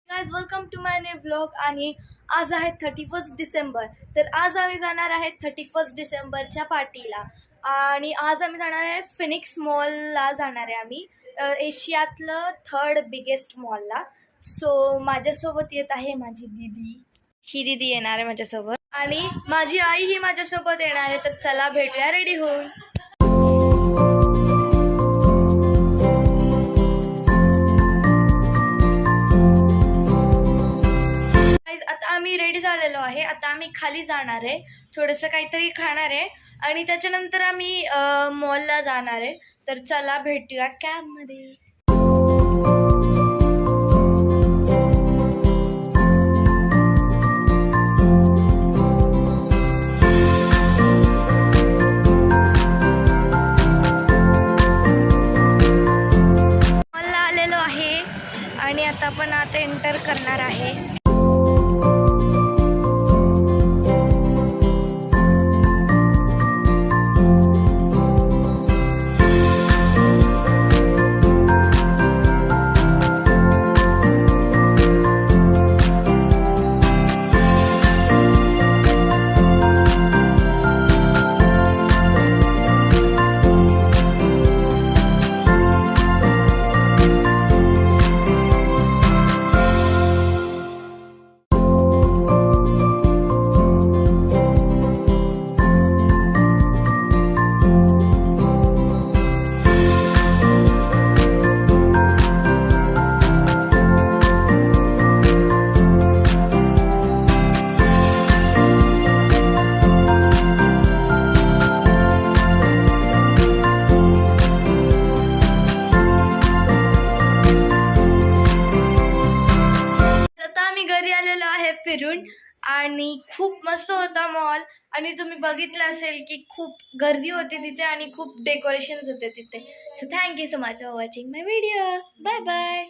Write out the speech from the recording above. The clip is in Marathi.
Guys welcome to my new vlog. आणि आज आहे 31 डिसेंबर. तर आज आम्ही जाणार आहे 31 डिसेंबरच्या पार्टीला. आणि आज आम्ही जाणार आहे फिनिक्स मॉलला जाणार आहे आम्ही, एशियातलं 3rd बिगेस्ट मॉलला. सो माझ्यासोबत येत आहे माझी दीदी. ही दीदी येणार आहे माझ्यासोबत आणि माझी आई ही माझ्यासोबत येणार आहे. तर चला भेटूया रेडी होऊन. आता आम्ही रेडी झालेलो आहे. आता आम्ही खाली जाणार आहे, थोडंसं काहीतरी खाणार आहे आणि त्याच्यानंतर आम्ही मॉलला जाणार आहे. तर चला भेटूया कॅबमध्ये. मॉलला आलेलो आहे आणि आता आपण एंटर करणार आहे. घरी आलेलो आहे फिरून आणि खूप मस्त होता मॉल. आणि तुम्ही बघितलं असेल की खूप गर्दी होती तिथे आणि खूप डेकोरेशन्स होते तिथे. So thank you so much for watching my video. Bye bye.